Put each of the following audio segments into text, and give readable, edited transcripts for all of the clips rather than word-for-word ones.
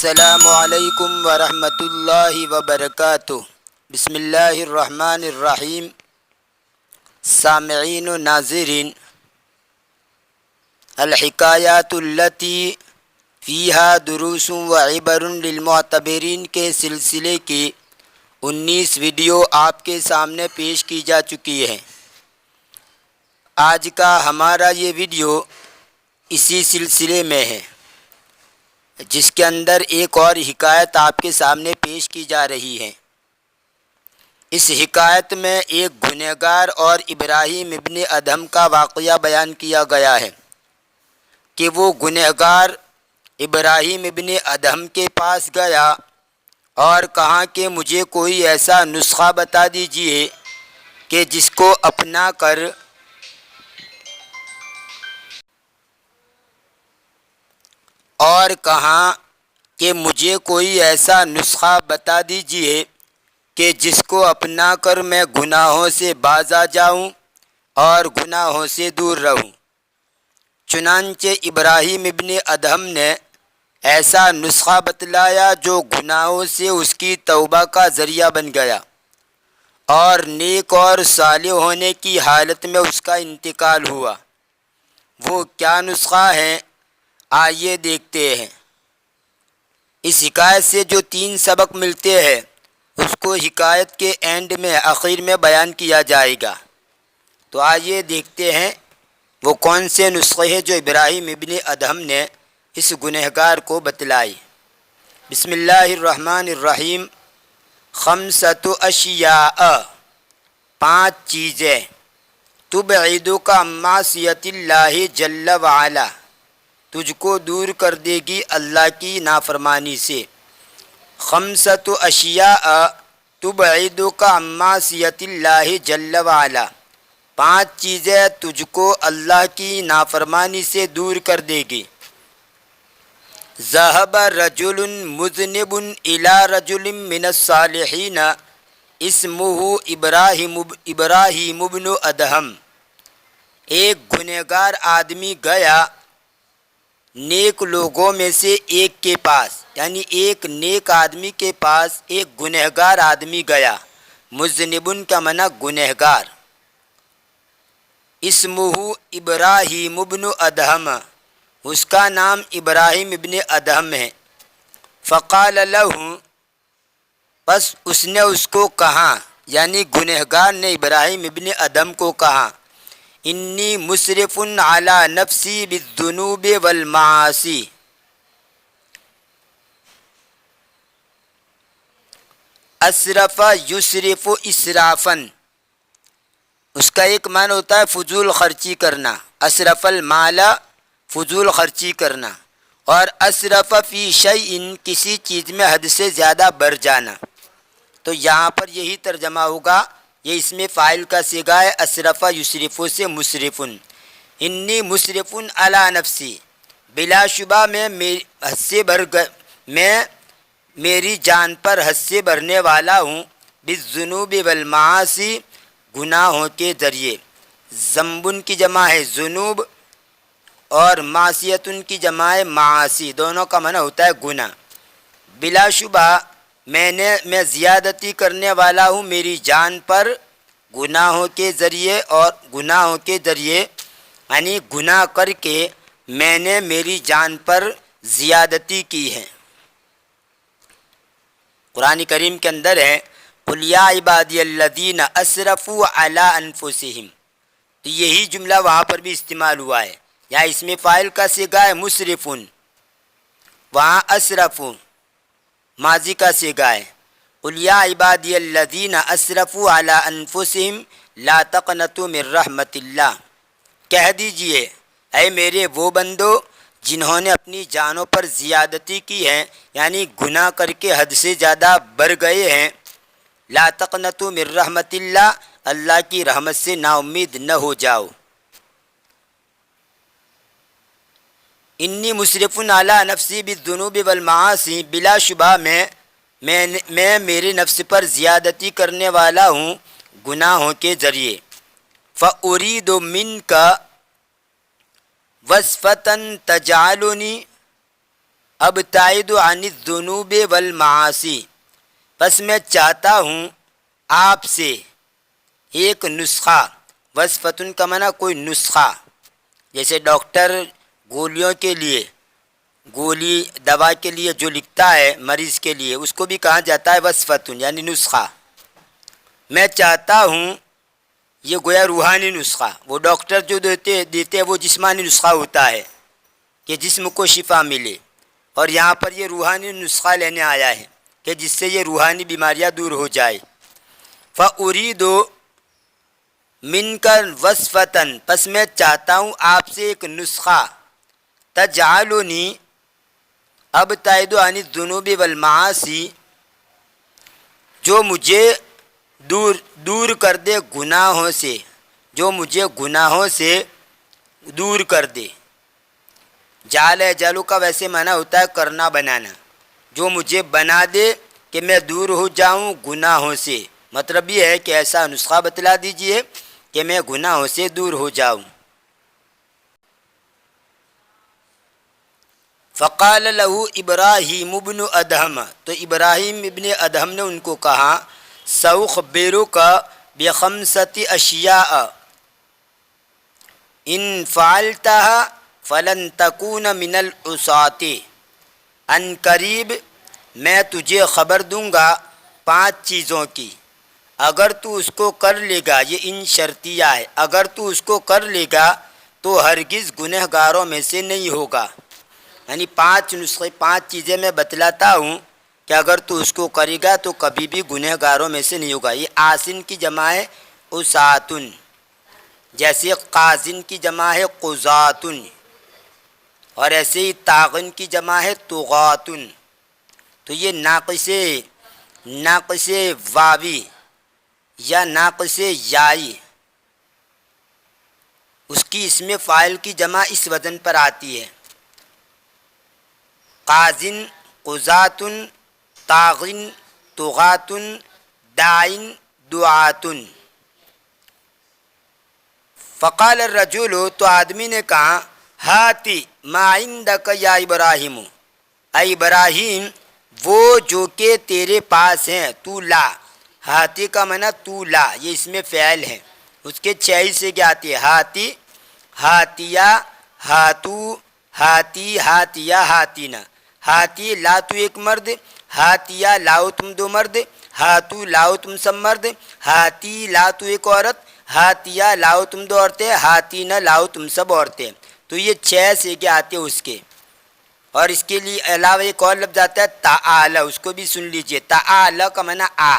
السلام علیکم ورحمۃ اللہ وبرکاتہ۔ بسم اللہ الرحمن الرحیم۔ سامعین و ناظرین، الحکایات التی فیہا دروس و عبر للمعتبرین کے سلسلے کی 19 ویڈیو آپ کے سامنے پیش کی جا چکی ہے۔ آج کا ہمارا یہ ویڈیو اسی سلسلے میں ہے، جس کے اندر ایک اور حکایت آپ کے سامنے پیش کی جا رہی ہے۔ اس حکایت میں ایک گنہگار اور ابراہیم ابن ادہم کا واقعہ بیان کیا گیا ہے کہ وہ گنہگار ابراہیم ابن ادہم کے پاس گیا اور کہا کہ مجھے کوئی ایسا نسخہ بتا دیجئے کہ جس کو اپنا کر میں گناہوں سے باز آ جاؤں اور گناہوں سے دور رہوں۔ چنانچہ ابراہیم ابن ادہم نے ایسا نسخہ بتلایا جو گناہوں سے اس کی توبہ کا ذریعہ بن گیا اور نیک اور صالح ہونے کی حالت میں اس کا انتقال ہوا۔ وہ کیا نسخہ ہے، آئیے دیکھتے ہیں۔ اس حکایت سے جو 3 سبق ملتے ہیں اس کو حکایت کے اینڈ میں آخر میں بیان کیا جائے گا۔ تو آئیے دیکھتے ہیں وہ کون سے نسخے ہیں جو ابراہیم ابن ادہم نے اس گنہگار کو بتلائی۔ بسم اللہ الرحمن الرحیم۔ 5 اشیاء، 5 چیزیں، تبعدک عن معصیت اللہ جل وعلا، تجھ کو دور کر دے گی اللہ کی نافرمانی سے۔ 5 اشیاء تبعدک عن معصیت اللہ جل وعلا، 5 چیزیں تجھ کو اللہ کی نافرمانی سے دور کر دے گی۔ ذهب رجل مذنب الى رجل من الصالحین اسمہ ابراہیم ابن ادہم، ایک گنہگار آدمی گیا نیک لوگوں میں سے ایک کے پاس، یعنی ایک نیک آدمی کے پاس ایک گنہگار آدمی گیا۔ مذنبن کا معنی گنہگار۔ اسمہ ابراہیم ابن ادہم، اس کا نام ابراہیم ابن ادہم ہے۔ فقال لہ، پس اس نے اس کو کہا، یعنی گنہگار نے ابراہیم ابن ادہم کو کہا، انی مسرف علی نفسی بالذنوب والمعاصی۔ اسرف یسرف اسرافا، اس کا ایک معنی ہوتا ہے فضول خرچی کرنا، اسرف المال فضول خرچی کرنا، اور اسرف فی شیء کسی چیز میں حد سے زیادہ بڑھ جانا۔ تو یہاں پر یہی ترجمہ ہوگا، یہ اس میں فاعل کا صیغہ ہے، اسرف یسرف سے مسرفن۔ انی مسرفن علی نفسی، بلا شبہ میں میری جان پر حد سے بڑھنے والا ہوں، بالذنوب والمعاصی، گناہوں کے ذریعے۔ ذنبن کی جمع ہے ذنوب اور معصیتن کی جمع ہے معاصی، دونوں کا معنی ہوتا ہے گناہ۔ بلا شبہ میں زیادتی کرنے والا ہوں میری جان پر گناہوں کے ذریعے، اور گناہوں کے ذریعے یعنی گناہ کر کے میں نے میری جان پر زیادتی کی ہے۔ قرآن کریم کے اندر ہے قل یا عبادی الذین اسرفوا علی انفسہم، تو یہی جملہ وہاں پر بھی استعمال ہوا ہے، یہاں اس میں فاعل کا صیغہ ہے مسرفن، وہاں اسرفوا ماضی کا صیغہ ہے۔ قل یا عبادی الذین اسرفوا علی انفسہم لا تقنطوا من رحمت اللہ، کہہ دیجئے اے میرے وہ بندو جنہوں نے اپنی جانوں پر زیادتی کی ہے، یعنی گناہ کر کے حد سے زیادہ بڑھ گئے ہیں، لا تقنطوا من رحمت اللہ، اللہ کی رحمت سے نا امید نہ ہو جاؤ۔ انی مسرف علی نفسی بالذنوب والمعاصی، بلا شبہ میں میرے نفس پر زیادتی کرنے والا ہوں گناہوں کے ذریعے۔ فأرید منک وصفة تجعلنی ابتعد عن الذنوب والمعاصی، بس میں چاہتا ہوں آپ سے ایک نسخہ، وصفتن کا معنی کوئی نسخہ، جیسے ڈاکٹر گولیوں کے لیے، گولی دوا کے لیے جو لکھتا ہے مریض کے لیے، اس کو بھی کہا جاتا ہے وصفتن یعنی نسخہ۔ میں چاہتا ہوں، یہ گویا روحانی نسخہ، وہ ڈاکٹر جو دیتے ہیں وہ جسمانی نسخہ ہوتا ہے کہ جسم کو شفا ملے، اور یہاں پر یہ روحانی نسخہ لینے آیا ہے کہ جس سے یہ روحانی بیماریاں دور ہو جائے۔ فَأُرِيدُ مِنْكَ وَصْفَةً، پس میں چاہتا ہوں آپ سے ایک نسخہ، تَجْعَلُنِي أَبْتَعِدُ عَنِ الذُّنُوبِ وَالْمَعَاصِي، جو مجھے دور کر دے گناہوں سے، جو مجھے گناہوں سے دور کر دے۔ جعل یجعل کا ویسے معنی ہوتا ہے کرنا بنانا، جو مجھے بنا دے کہ میں دور ہو جاؤں گناہوں سے، مطلب یہ ہے کہ ایسا نسخہ بتلا دیجئے کہ میں گناہوں سے دور ہو جاؤں۔ فقال له ابراہیم ابن ادہم، تو ابراہیم ابن ادہم نے ان کو کہا، سأخبرک بخمسۃ اشیاء ان فعلتها فلن تکون من العصاة، ان قریب میں تجھے خبر دوں گا 5 چیزوں کی، اگر تو اس کو کر لے گا، یہ ان شرطیہ ہے، اگر تو اس کو کر لے گا تو ہرگز گنہگاروں میں سے نہیں ہوگا۔ یعنی 5 نسخے، 5 چیزیں میں بتلاتا ہوں کہ اگر تو اس کو کرے گا تو کبھی بھی گنہگاروں میں سے نہیں ہوگا۔ یہ آسن کی جمع ہے عصاتن، جیسے قازن کی جمع ہے قضاتن، اور ایسے ہی طاغن کی جمع ہے طغاتن۔ تو یہ ناقص واوی یا ناقص یائی، اس کی اسم فاعل کی جمع اس وزن پر آتی ہے، قازن، قضاتن، طاغن، طغاتن، داعن، دعاتن۔ فقال الرجل، تو آدمی نے کہا، ہاتی ما عندک یا ابراہیم، اے ابراہیم وہ جو کہ تیرے پاس ہیں تو لا۔ ہاتی کا معنی تو لا، یہ اس میں فعل ہے، اس کے 6 حصے کیا آتی ہے، ہاتی، ہاتیا، ہاتو، ہاتی، ہاتیا، ہاتینا۔ ہاتی لا تو ایک مرد، ہاتیا لاؤ تم 2 مرد، ہاتو لاؤ تم سب مرد، ہاتی لا تو ایک عورت، ہاتیا لاؤ تم 2 عورتیں، ہاتینا لاؤ تم سب عورتیں۔ تو یہ 6 سے کیا آتے ہیں اس کے، اور اس کے لیے علاوہ ایک اور لفظ آتا ہے تعالی، اس کو بھی سن لیجئے۔ تعالی کا معنی آ،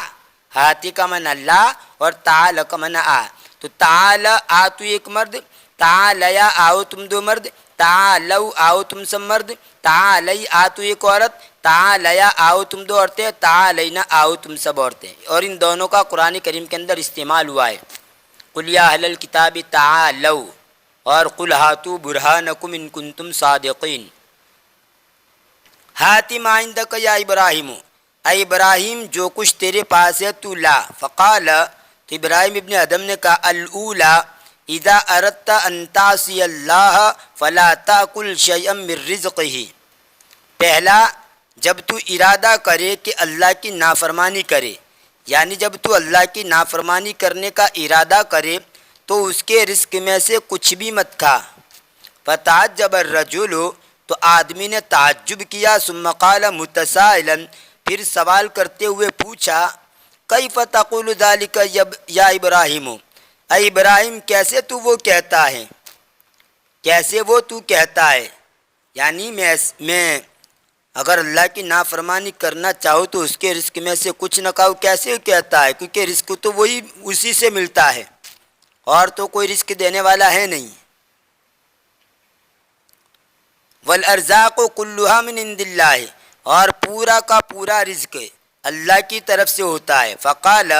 ہاتی کا معنی لا، اور تعالی کا معنی آ۔ تو تعالی آ تو ایک مرد، تعالیا آؤ تم 2 مرد، تعالو آؤ تم سب مرد، تعالی آ تو ایک عورت، تعالیا آؤ تم 2 عورتیں، تعالینا آؤ تم سب عورتیں۔ اور ان دونوں کا قرآن کریم کے اندر استعمال ہوا ہے، قل یا اہل الکتاب تعالوا، اور قل ہاتوا برہانکم ان کنتم صادقین۔ ہاتی ما عندک یا ابراہیم، اے ابراہیم جو کچھ تیرے پاس ہے تو لا۔ فقال، تو ابراہیم ابن ادم نے کہا، الاولی اذا اردت ان تعصی اللہ فلا تاکل شیئا من رزقہ، پہلا جب تو ارادہ کرے کہ اللہ کی نافرمانی کرے، یعنی جب تو اللہ کی نافرمانی کرنے کا ارادہ کرے تو اس کے رزق میں سے کچھ بھی مت کھا۔ فتعجب الرجل، تو آدمی نے تعجب کیا، ثم قال متسائلا، پھر سوال کرتے ہوئے پوچھا، کیف تقول ذلک یا ابراہیم، اے ابراہیم کیسے تو وہ کہتا ہے، کیسے وہ تو کہتا ہے، یعنی میں اگر اللہ کی نافرمانی کرنا چاہو تو اس کے رزق میں سے کچھ نہ کھاؤ، کیسے کہتا ہے، کیونکہ رزق تو وہی اسی سے ملتا ہے، اور تو کوئی رزق دینے والا ہے نہیں۔ والارزاق کلھا من عند اللہ، اور پورا کا پورا رزق اللہ کی طرف سے ہوتا ہے۔ فقال،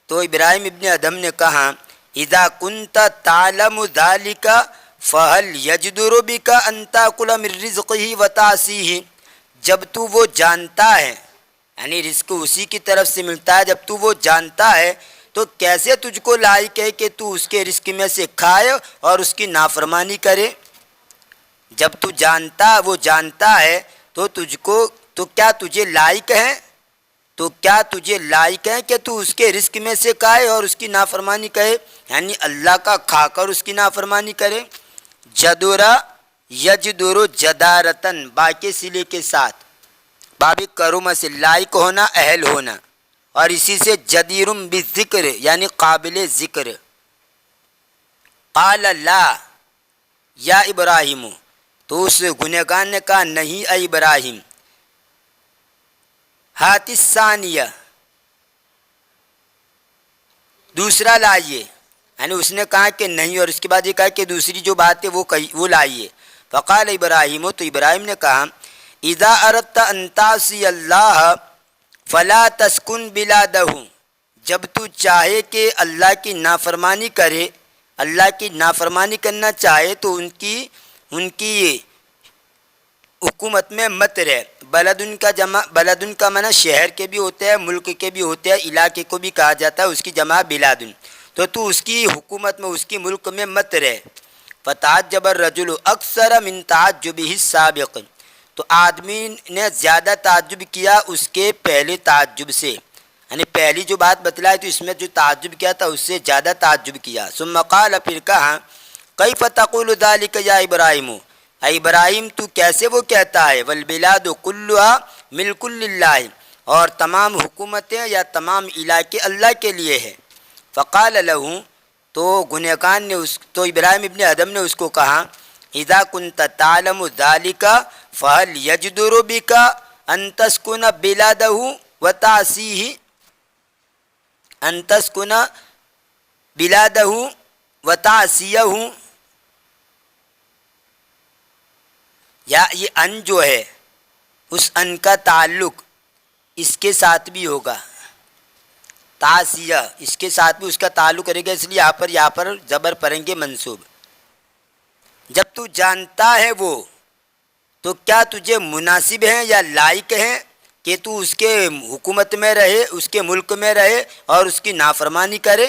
تو ابراہیم ابن ادم نے کہا، اذا كنت تعلم ذلك فهل يجدر بك ان تاكل من رزقه وتعصيه، جب تو وہ جانتا ہے، یعنی رزق اسی کی طرف سے ملتا ہے، جب تو وہ جانتا ہے تو کیسے تجھ کو لائق ہے کہ تو اس کے رزق میں سے کھائے اور اس کی نافرمانی کرے؟ جب تو وہ جانتا ہے تو کیا تجھے لائق ہے کہ تو اس کے رزق میں سے کھائے اور اس کی نافرمانی کرے، یعنی اللہ کا کھا کر اس کی نافرمانی کرے۔ جدورا یجدر جدارتن باقی سلے کے ساتھ، بابی کرم سے لائق ہونا، اہل ہونا، اور اسی سے جدیرم بالذکر یعنی قابل ذکر۔ قال لا یا ابراہیم، تو اس گنہگار نے کہا نہیں اے ابراہیم۔ ہاتھ الثانیہ، دوسرا لائیے، یعنی اس نے کہا کہ نہیں، اور اس کے بعد یہ کہا کہ دوسری جو بات ہے وہ لائیے۔ فقال ابراہیم، تو ابراہیم نے کہا اذا اردت ان تعصی اللہ فلا تسکن بلادہ، جب تو چاہے کہ اللہ کی نافرمانی کرے، اللہ کی نافرمانی کرنا چاہے تو ان کی حکومت میں مت رہے۔ بلدن کا معنی شہر کے بھی ہوتے ہیں، ملک کے بھی ہوتے ہیں، علاقے کو بھی کہا جاتا ہے، اس کی جمع بلادن، تو اس کی حکومت میں، اس کی ملک میں مت رہے۔ فتعجب الرجل اکثر من تعجبہ السابق، تو آدمی نے زیادہ تعجب کیا اس کے پہلے تعجب سے، یعنی پہلی جو بات بتلائی تو اس میں جو تعجب کیا تھا اس سے زیادہ تعجب کیا۔ ثم قال، پھر کہا کیف تقول ذلک یا ابراہیم، اے ابراہیم تو کیسے وہ کہتا ہے، والبلاد کلها ملک للہ، اور تمام حکومتیں یا تمام علاقے اللہ کے لیے ہے۔ فقال له، تو گنہگار نے تو ابراہیم ابن ادم نے اس کو کہا اذا كنت تعلم ذلك فهل يجدر بك ان تسكن بلاده وتعصيه، ان تسكن بلاده وتعصيه، یا یہ ان جو ہے اس ان کا تعلق اس کے ساتھ بھی ہوگا، تعصیہ اس کے ساتھ بھی اس کا تعلق کرے گا، اس لیے یہاں پر زبر پڑیں گے منصوب۔ جب تو جانتا ہے وہ، تو کیا تجھے مناسب ہے یا لائق ہے کہ تو اس کے حکومت میں رہے، اس کے ملک میں رہے اور اس کی نافرمانی کرے؟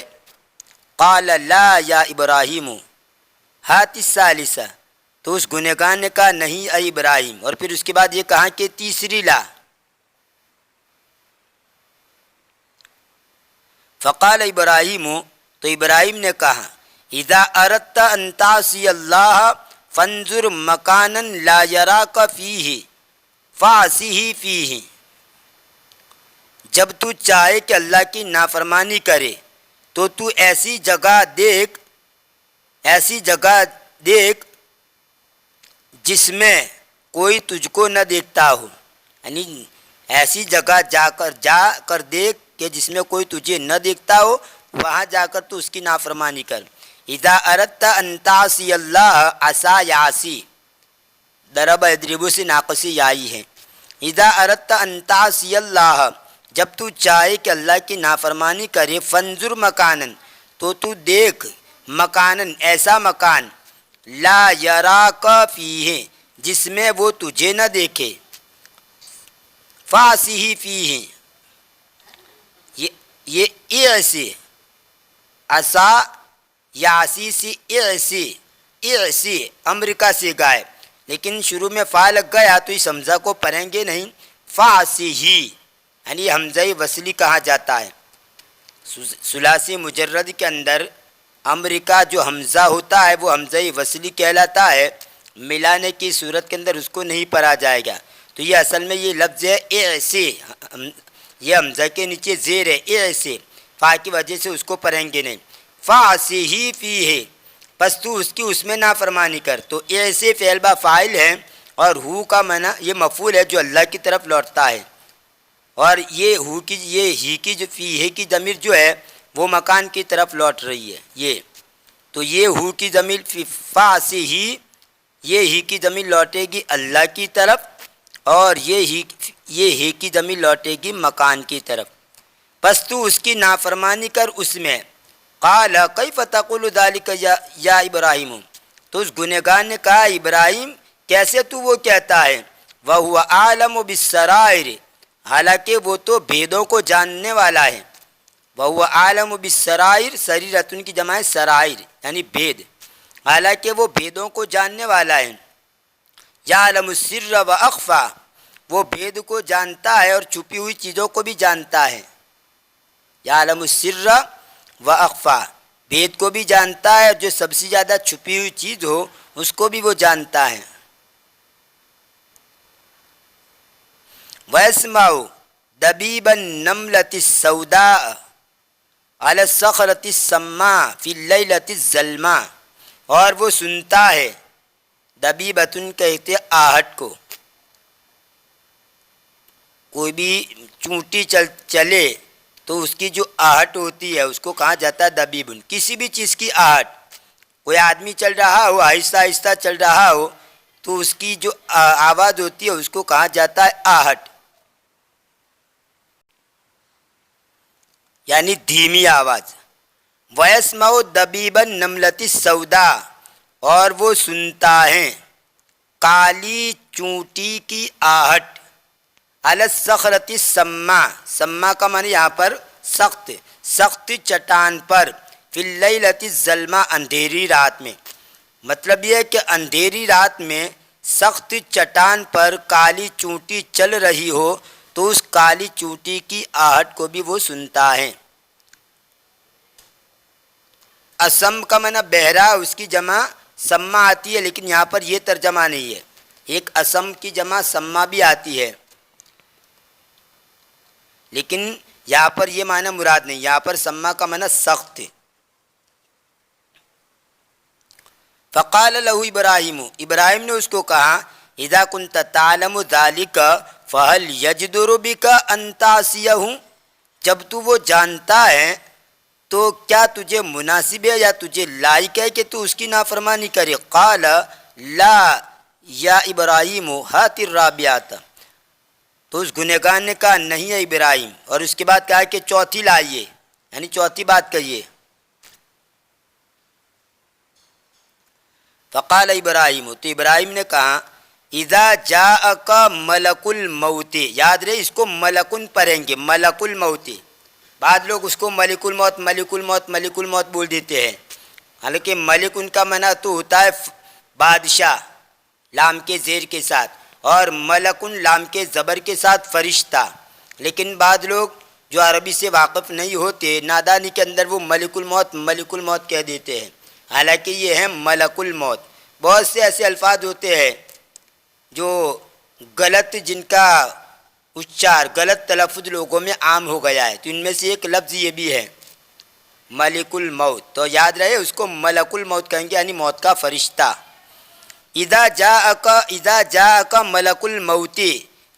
قال لا یا ابراہیم ہاتھ الثالثہ، تو اس گنہگار نے کہا نہیں اے ابراہیم، اور پھر اس کے بعد یہ کہا کہ تیسری لا۔ فقال ابراہیم، تو ابراہیم نے کہا اذا اردت ان تعصی اللہ فانظر مکانا لا یراک فیہ فاعصہ فیہ، جب تو چاہے کہ اللہ کی نافرمانی کرے تو ایسی جگہ دیکھ جس میں کوئی تجھ کو نہ دیکھتا ہو، یعنی ایسی جگہ جا کر دیکھ کہ جس میں کوئی تجھے نہ دیکھتا ہو، وہاں جا کر تو اس کی نافرمانی کر۔ اذا اردت ان تعصی اللہ عصا یعصی، ضرب یضرب سے ناقصی آئی ہے۔ اذا اردت ان تعصی اللہ، جب تو چاہے کہ اللہ کی نافرمانی کرے، فانظر مکانن، تو دیکھ مکانن ایسا مکان، لا یراک فیہ جس میں وہ تجھے نہ دیکھے، فاعصہ فیہ، یہ اعصی عصا یعصی سے اعصی امریکہ سے گائے، لیکن شروع میں فا لگ گیا تو اس حمزہ کو پڑھیں گے نہیں، فاعصہ، یعنی حمزہ وصلی کہا جاتا ہے۔ ثلاثی مجرد کے اندر امریکہ جو حمزہ ہوتا ہے وہ حمزہ وصلی کہلاتا ہے، ملانے کی صورت کے اندر اس کو نہیں پڑھا جائے گا، تو یہ اصل میں یہ لفظ ہے اعصی، یہ حمزہ کے نیچے زیر ہے، اعصی، فا کی وجہ سے اس کو پڑھیں گے نہیں۔ فاعصہ فیہ، پس تو اس میں نافرمانی کر، تو اعصی فعل با فاعل ہے، اور ہو کا معنی یہ مفعول ہے جو اللہ کی طرف لوٹتا ہے، اور یہ ہی کی جو فیہ کی ضمیر جو ہے وہ مکان کی طرف لوٹ رہی ہے، تو یہ ہو کی ضمیر فاعصہ، یہ ہی کی ضمیر لوٹے گی اللہ کی طرف، اور یہ ہی کی ضمیر لوٹے گی مکان کی طرف، پس تو اس کی نافرمانی کر اس میں۔ قال کیف تقول ذلک یا ابراہیم، تو اس گنہگار نے کہا ابراہیم کیسے تو وہ کہتا ہے، وَهُوَ أَعْلَمُ بِالسَّرَائِرِ، حالانکہ وہ تو بھیدوں کو جاننے والا ہے۔ وَهُوَ أَعْلَمُ بِالسَّرَائِرِ، سریرتن کی جمع ہے سرائر یعنی بھید، حالانکہ وہ بھیدوں کو جاننے والا ہے۔ یعلم السر وَأَخْفَى، وہ بھید کو جانتا ہے اور چھپی ہوئی چیزوں کو بھی جانتا ہے. یعلم السر و اخفا، بھید کو بھی جانتا ہے، جو سب سے زیادہ چھپی ہوئی چیز ہو اس کو بھی وہ جانتا ہے. وَيَسْمَعُ دَبِيبَ النَّمْلَةِ السَّوْدَاءِ عَلَى الصَّخْرَةِ السَّمَّاءِ فِي اللَّيْلَةِ الظَّلْمَاءِ، اور وہ سنتا ہے، دبیبتن کہتے آہٹ کو. کوئی بھی چونٹی چلے تو اس کی جو آہٹ ہوتی ہے اس کو کہا جاتا ہے دبیبن. کسی بھی چیز کی آہٹ، کوئی آدمی چل رہا ہو، آہستہ آہستہ چل رہا ہو تو اس کی جو آواز ہوتی ہے اس کو کہا جاتا ہے آہٹ، یعنی دھیمی آواز. وَيَسْمَعُ دَبِيبَ النَّمْلَةِ السَّوْدَاءِ، اور وہ سنتا ہے کالی چونٹی کی آہٹ. عَلَى الصَّخْرَةِ السَّمَّاءِ، سما کا معنی یہاں پر سخت، سخت چٹان پر. فِي اللَّيْلَةِ الظَّلْمَاءِ، اندھیری رات میں. مطلب یہ ہے کہ اندھیری رات میں سخت چٹان پر کالی چونٹی چل رہی ہو تو اس کالی چونٹی کی آہٹ کو بھی وہ سنتا ہے. اسم کا معنی بہرا، اس کی جمع سما آتی ہے، لیکن یہاں پر یہ ترجمہ نہیں ہے. ایک اسم کی جمع سما بھی آتی ہے، لیکن یہاں پر یہ معنی مراد نہیں. یہاں پر سما کا معنی سخت. فقال له ابراہیم، ابراہیم نے اس کو کہا اذا كنت تعلم ذلك فهل يجدر بك ان تعصيه، جب تو وہ جانتا ہے تو کیا تجھے مناسب ہے یا تجھے لائق ہے کہ تو اس کی نافرمانی کرے. قال لا یا ابراہیم ہات الرابعات، تو اس گنہگار نے کہا نہیں ہے ابراہیم، اور اس کے بعد کہا کہ چوتھی لائیے، یعنی چوتھی بات کہیے. فقال ابراہیم، تو ابراہیم نے کہا اذا جاءک ملک الموت، یاد رہے اس کو ملکن پڑھیں گے، ملک الموت. بعض لوگ اس کو ملک الموت ملک الموت ملک الموت بول دیتے ہیں، حالانکہ ملک ان کا معنی تو ہوتا ہے بادشاہ لام کے زیر کے ساتھ، اور ملکن لام کے زبر کے ساتھ فرشتہ. لیکن بعض لوگ جو عربی سے واقف نہیں ہوتے، نادانی کے اندر وہ ملک الموت کہہ دیتے ہیں، حالانکہ یہ ہے ملک الموت. بہت سے ایسے الفاظ ہوتے ہیں جو غلط، جن کا اچار غلط تلفظ لوگوں میں عام ہو گیا ہے، تو ان میں سے ایک لفظ یہ بھی ہے ملک الموت. تو یاد رہے اس کو ملک الموت کہیں گے، یعنی موت کا فرشتہ. اذا جاءک ملک الموت،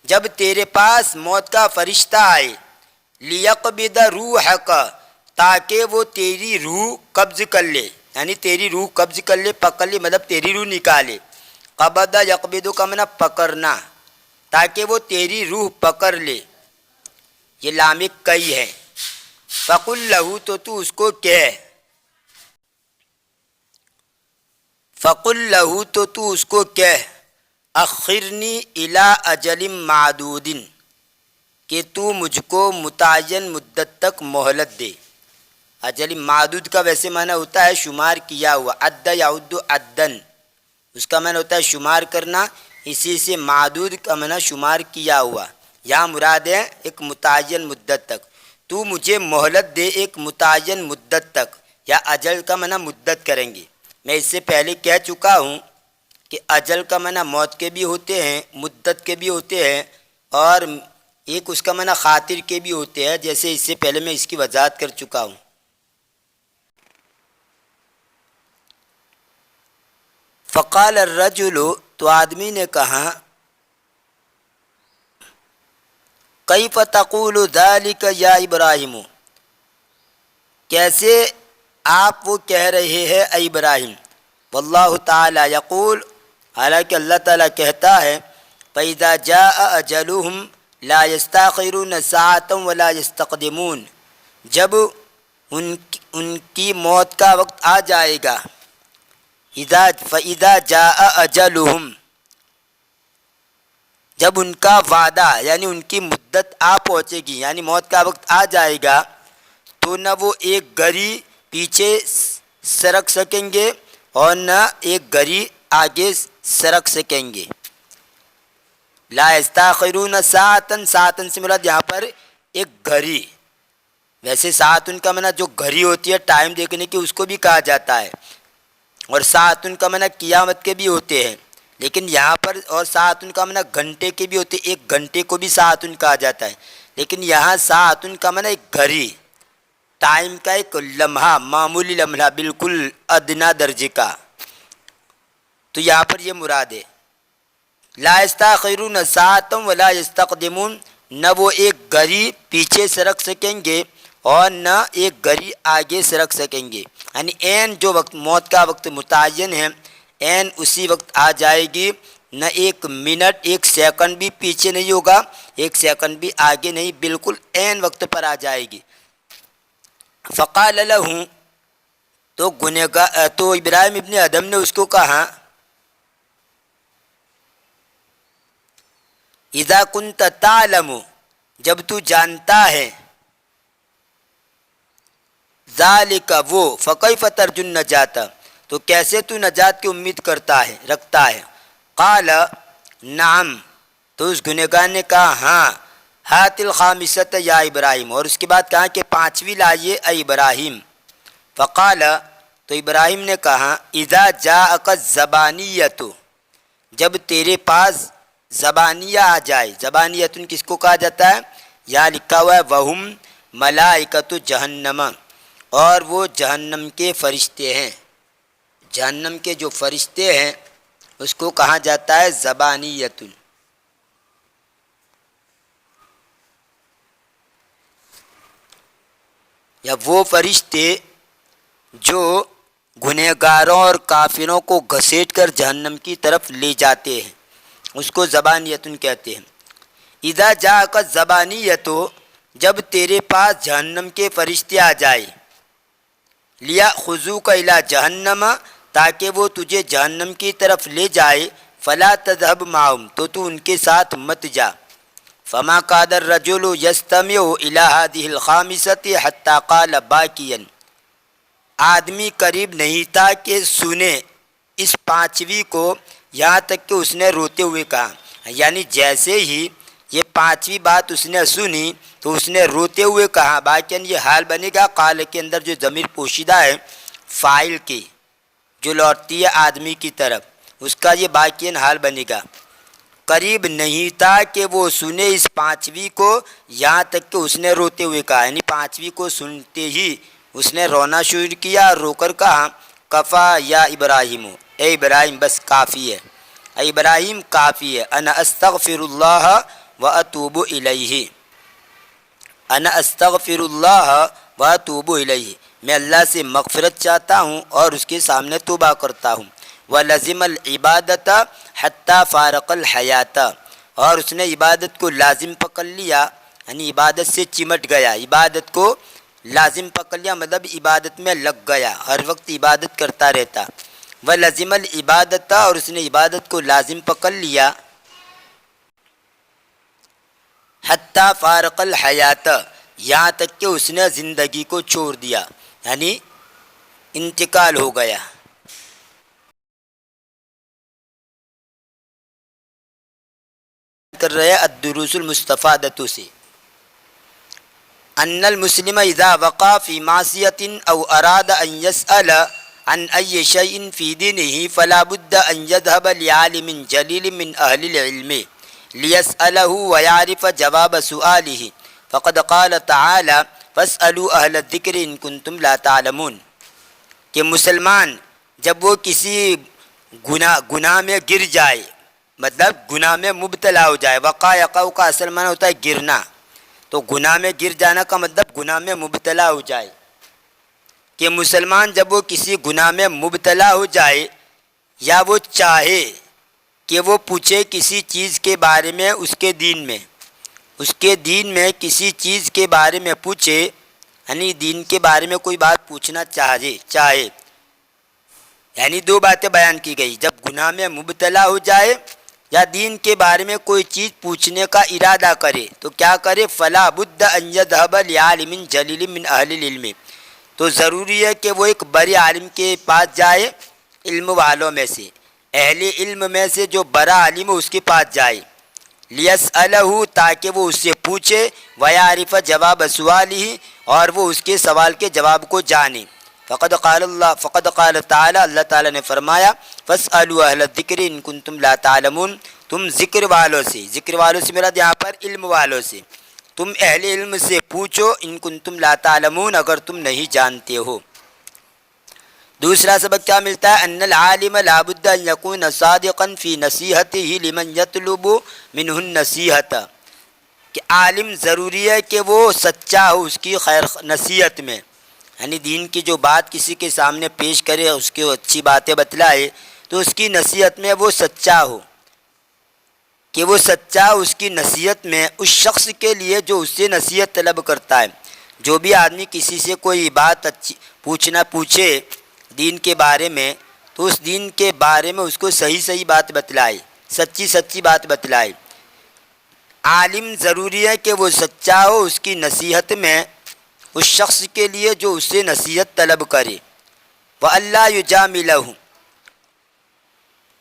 جب تیرے پاس موت کا فرشتہ آئے، لیقبض روحک، تاکہ وہ تیری روح قبض کر لے، یعنی تیری روح قبض کر لے، پکڑ لے، مطلب تیری روح نکالے. قبض یقبض کا معنی پکڑنا، تاکہ وہ تیری روح پکڑ لے. یہ لام کئی ہے. فقل لہو، تو اس کو کہہ، فقل لہو، تو اس کو کہہ، اخرنی الی اجل معدود، کہ تو مجھ کو متعین مدت تک مہلت دے. اجل معدود کا ویسے معنی ہوتا ہے شمار کیا ہوا، عد یعد عدن، اس کا معنی ہوتا ہے شمار کرنا، اسی سے معدود کا معنی شمار کیا ہوا. یہاں مراد ہے ایک متعین مدت تک. تو مجھے مہلت دے ایک متعین مدت تک، یا اجل کا معنی مدت کریں گے. میں اس سے پہلے کہہ چکا ہوں کہ اجل کا معنی موت کے بھی ہوتے ہیں، مدت کے بھی ہوتے ہیں، اور ایک اس کا معنی خاطر کے بھی ہوتے ہیں، جیسے اس سے پہلے میں اس کی وضاحت کر چکا ہوں. فقال الرجل، تو آدمی نے کہا کیف تقول ذلک یا ابراہیم، کیسے آپ وہ کہہ رہے ہیں اے ابراہیم. واللہ تعالی یقول، حالانکہ اللہ تعالیٰ کہتا ہے فَإِذَا جَاءَ أَجَلُهُمْ لَا يَسْتَأْخِرُونَ سَاعَةً وَلَا يَسْتَقْدِمُونَ، جب ان کی موت کا وقت آ جائے گا. فَإِذَا جَاءَ أَجَلُهُمْ، جب ان کا وعدہ یعنی ان کی مدت آ پہنچے گی، یعنی موت کا وقت آ جائے گا، تو نہ وہ ایک گھڑی پیچھے سرک سکیں گے اور نہ ایک گھڑی آگے سرک سکیں گے. لا یستاخرون ساعتن، ساعتن سے مراد یہاں پر ایک گھڑی، ویسے ساعتن کا معنی جو گھڑی ہوتی ہے ٹائم دیکھنے کی اس کو بھی کہا جاتا ہے، اور ساعتن کا معنی قیامت کے بھی ہوتے ہیں، لیکن یہاں پر اور ساعتن کا معنی گھنٹے کے بھی ہوتے ہیں، ایک گھنٹے کو بھی ساعتن کہا جاتا ہے، لیکن یہاں ساعتن کا معنی ایک گھڑی، ٹائم کا ایک لمحہ، معمولی لمحہ، بالکل ادنا درجے کا، تو یہاں پر یہ مراد ہے۔ لا یستاخرون ساعتا ولا یستقدمون، نہ وہ ایک گھڑی پیچھے سرک سکیں گے اور نہ ایک گھڑی آگے سرک سکیں گے، یعنی عین جو وقت موت کا وقت متعین ہے عین اسی وقت آ جائے گی، نہ ایک منٹ ایک سیکنڈ بھی پیچھے نہیں ہوگا، ایک سیکنڈ بھی آگے نہیں، بالکل عین وقت پر آ جائے گی۔ فقال له، تو ابراہیم ابن ادم نے اس کو کہا، اذا كنت تعلم، جب تو جانتا ہے، ذالک وہ، فکیف ترجو النجات، تو کیسے تو نجات کی امید رکھتا ہے۔ قال نعم، تو اس گنہگار نے کہا ہاں، ہات الخامسۃ یا ابراہیم، اور اس کے بعد کہا کہ پانچویں لائیے اے ابراہیم۔ فقال، تو ابراہیم نے کہا، اذا جاءک الزبانیۃ، جب تیرے پاس زبانیہ آ جائے، زبانیۃ کس کو کہا جاتا ہے، یہاں لکھا ہوا ہے وہم ملائکۃ جہنم، اور وہ جہنم کے فرشتے ہیں، جہنم کے جو فرشتے ہیں اس کو کہا جاتا ہے زبانیۃ۔ یا وہ فرشتے جو گنہگاروں اور کافروں کو گھسیٹ کر جہنم کی طرف لے جاتے ہیں، اس کو زبانیت کہتے ہیں۔ اذا جاءک الزبانیۃ، جب تیرے پاس جہنم کے فرشتے آ جائے، لیاخذوک الی جہنم، تاکہ وہ تجھے جہنم کی طرف لے جائے، فلا تذهب معهم، تو ان کے ساتھ مت جا۔ فما کاد الرجل یستمع الی هذه الخامسۃ حتی قال باکیا، آدمی قریب نہیں تھا کہ سنے اس پانچویں کو، یہاں تک کہ اس نے روتے ہوئے کہا، یعنی جیسے ہی یہ پانچویں بات اس نے سنی تو اس نے روتے ہوئے کہا۔ باقی یہ حال بنے گا، قال کے اندر جو ضمیر پوشیدہ ہے فاعل کی، جو لوٹتی ہے آدمی کی طرف، اس کا یہ باقی حال بنے گا۔ قریب نہیں تھا کہ وہ سنے اس پانچویں کو، یہاں تک کہ اس نے روتے ہوئے کہا، یعنی پانچویں کو سنتے ہی اس نے رونا شروع کیا، رو کر کہا، کفا یا ابراہیم، اے ابراہیم بس کافی ہے، اے ابراہیم کافی ہے، انا استغفر اللہ واتوب الیہ، انا استغفر اللہ واتوب الیہ، میں اللہ سے مغفرت چاہتا ہوں اور اس کے سامنے توبہ کرتا ہوں۔ ولزم العبادت حتی فارق الحیات، اور اس نے عبادت کو لازم پکڑ لیا، یعنی عبادت سے چمٹ گیا، عبادت کو لازم پکڑ لیا مطلب عبادت میں لگ گیا، ہر وقت عبادت کرتا رہتا۔ ولزم العبادت، اور اس نے عبادت کو لازم پکڑ لیا، حتی فارق الحیات، یہاں تک کہ اس نے زندگی کو چھوڑ دیا، یعنی انتقال ہو گیا۔ کر رہے الدروس المستفادۃ سے، ان المسلم اذا وقع فی معصیۃ او اراد ان يسأل عن ای شیء فی دینہ فلا بد ان یذهب لعالم جلیل من اہل العلم لیسألہ ویعرف جواب سؤالہ، فقد قال تعالی فاسألوا اہل الذکر ان کنتم لا تعلمون، کہ مسلمان جب وہ کسی گناہ میں گر جائے، مطلب گناہ میں مبتلا ہو جائے، وقع یقع کا اصل معنی ہوتا ہے گرنا، تو گناہ میں گر جانا کا مطلب گناہ میں مبتلا ہو جائے، کہ مسلمان جب وہ کسی گناہ میں مبتلا ہو جائے یا وہ چاہے کہ وہ پوچھے کسی چیز کے بارے میں، اس کے دین میں کسی چیز کے بارے میں پوچھے، یعنی دین کے بارے میں کوئی بات پوچھنا چاہے، یعنی دو باتیں بیان کی گئی، جب گناہ میں مبتلا ہو جائے یا دین کے بارے میں کوئی چیز پوچھنے کا ارادہ کرے تو کیا کرے، فلا بد ان یذهب لعالم جلیل من اہل العلم، تو ضروری ہے کہ وہ ایک بڑے عالم کے پاس جائے، علم والوں میں سے، اہل علم میں سے جو بڑا عالم ہے اس کے پاس جائے، لیسألہ تاکہ وہ اس سے پوچھے، ویعرف جواب سوالہ اور وہ اس کے سوال کے جواب کو جانے۔ فقد قال تعالی، اللہ تعالیٰ نے فرمایا، فاسألوا اہل الذکر ان کنتم لا تعلمون، تم ذکر والوں سے مراد یہاں پر علم والوں سے، تم اہل علم سے پوچھو، ان کنتم لا تعلمون اگر تم نہیں جانتے ہو۔ دوسرا سبق کیا ملتا ہے؟ ان العالم لا بد ان یکون صادقا فی نصیحتہ لمن یطلب منہ النصیحت، کہ عالم ضروری ہے کہ وہ سچا ہو اس کی خیر نصیحت میں، یعنی دین کی جو بات کسی کے سامنے پیش کرے، اس کی اچھی باتیں بتلائے، تو اس کی نصیحت میں وہ سچا ہو، کہ وہ سچا اس کی نصیحت میں اس شخص کے لیے جو اس سے نصیحت طلب کرتا ہے۔ جو بھی آدمی کسی سے کوئی بات اچھی پوچھے دین کے بارے میں، تو اس دین کے بارے میں اس کو صحیح بات بتلائے، سچی بات بتلائے۔ عالم ضروری ہے کہ وہ سچا ہو اس کی نصیحت میں اس شخص کے لیے جو اس سے نصیحت طلب کرے۔ وَأَلَّا يُجَامِلَهُ،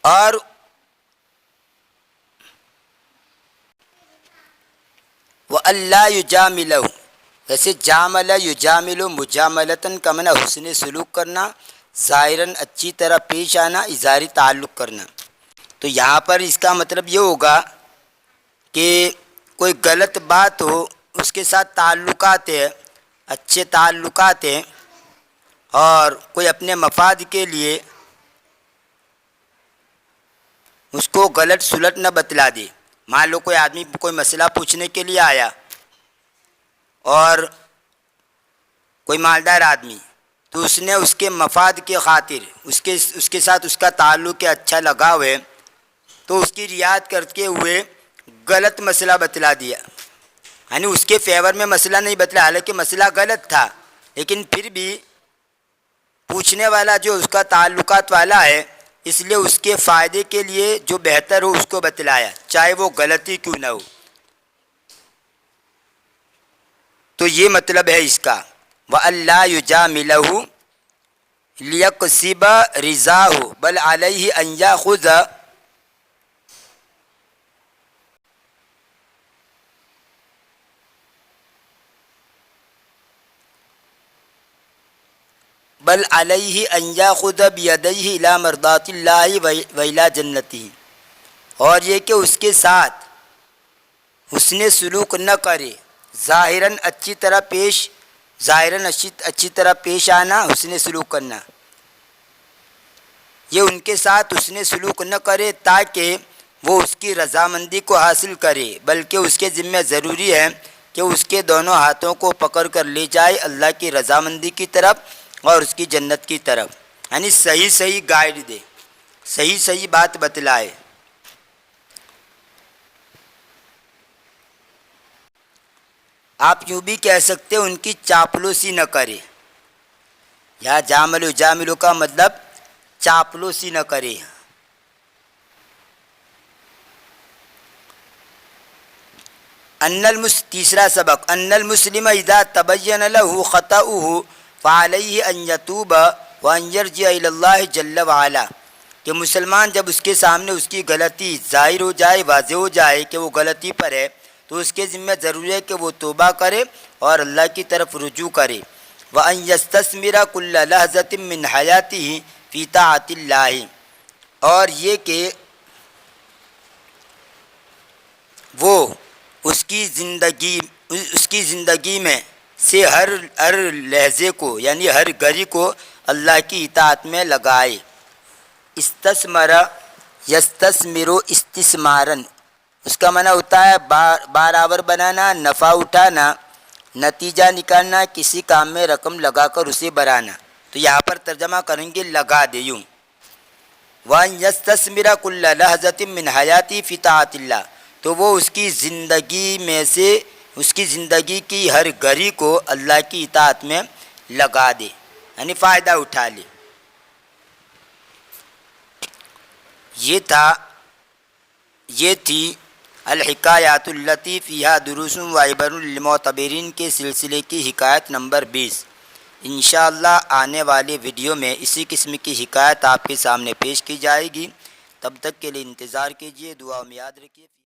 اور وَأَلَّا يُجَامِلَهُ، ویسے جامل یجامل مجاملتاً کا معنی حسن سلوک کرنا، ظاہراً اچھی طرح پیش آنا، اظہاری تعلق کرنا۔ تو یہاں پر اس کا مطلب یہ ہوگا کہ کوئی غلط بات ہو، اس کے ساتھ تعلقات ہے، اچھے تعلقات ہیں، اور کوئی اپنے مفاد کے لیے اس کو غلط سلٹ نہ بتلا دے۔ مان لو کوئی آدمی کوئی مسئلہ پوچھنے کے لیے آیا، اور کوئی مالدار آدمی، تو اس نے اس کے مفاد کے خاطر اس کے ساتھ اس کا تعلق ہے، اچھا لگاؤ ہے، تو اس کی رعایت کرتے ہوئے غلط مسئلہ بتلا دیا، یعنی اس کے فیور میں مسئلہ نہیں بتلا، حالانکہ مسئلہ غلط تھا، لیکن پھر بھی پوچھنے والا جو اس کا تعلقات والا ہے، اس لیے اس کے فائدے کے لیے جو بہتر ہو اس کو بتلایا، چاہے وہ غلطی کیوں نہ ہو۔ تو یہ مطلب ہے اس کا، وَأَلَّا يُجَامِلَهُ لِيَكْسِبَ رِضَاهُ بَلْ عَلَيْهِ أَنْ يَأْخُذَ بِيَدَيْهِ إِلَى مَرْضَاتِ اللَّهِ وَإِلَى جَنَّتِهِ، اور یہ کہ اس کے ساتھ حسن سلوک نہ کرے، ظاہراً اچھی طرح پیش آنا، حسن سلوک کرنا، یہ ان کے ساتھ حسن سلوک نہ کرے تاکہ وہ اس کی رضامندی کو حاصل کرے، بلکہ اس کے ذمہ ضروری ہے کہ اس کے دونوں ہاتھوں کو پکڑ کر لے جائے اللہ کی رضامندی کی طرف اور اس کی جنت کی طرف، یعنی صحیح گائیڈ دے، صحیح بات بتلائے۔ آپ یوں بھی کہہ سکتے ان کی چاپلوسی نہ کرے، یا جاملو کا مطلب چاپلوسی نہ کرے۔ تیسرا سبق، ان المسلم اذا تبین له خطأه فعلیہ ان یتوب وان یرجع الی اللہ جل وعلا، کہ مسلمان جب اس کے سامنے اس کی غلطی ظاہر ہو جائے، واضح ہو جائے کہ وہ غلطی پر ہے، تو اس کے ذمہ ضروری ہے کہ وہ توبہ کرے اور اللہ کی طرف رجوع کرے۔ وَأَن يَسْتَثْمِرَ كُلَّ لَحْظَةٍ مِّنْ حَيَاتِهِ فِي طَاعَةِ اللَّهِ، اور یہ کہ وہ اس کی زندگی میں سے ہر لحظے کو، یعنی ہر گھڑی کو اللہ کی اطاعت میں لگائے۔ استثمر یستثمر استثماراً، اس کا معنی ہوتا ہے برابر بنانا، نفع اٹھانا، نتیجہ نکالنا، کسی کام میں رقم لگا کر اسے بڑھانا۔ تو یہاں پر ترجمہ کریں گے لگا دے یوں، وَأَن يَسْتَثْمِرَ كُلَّ لَحْظَةٍ مِّنْ حَيَاتِهِ فِي طَاعَةِ اللَّهِ، تو وہ اس کی زندگی میں سے اس کی زندگی کی ہر گھڑی کو اللہ کی اطاعت میں لگا دے، یعنی فائدہ اٹھا لے۔ یہ تھی الحکایات التی فیہا دروس و عبر للمعتبرین کے سلسلے کی حکایت نمبر 20۔ انشاءاللہ آنے والے ویڈیو میں اسی قسم کی حکایت آپ کے سامنے پیش کی جائے گی۔ تب تک کے لیے انتظار کیجیے، دعا میں یاد رکھیے۔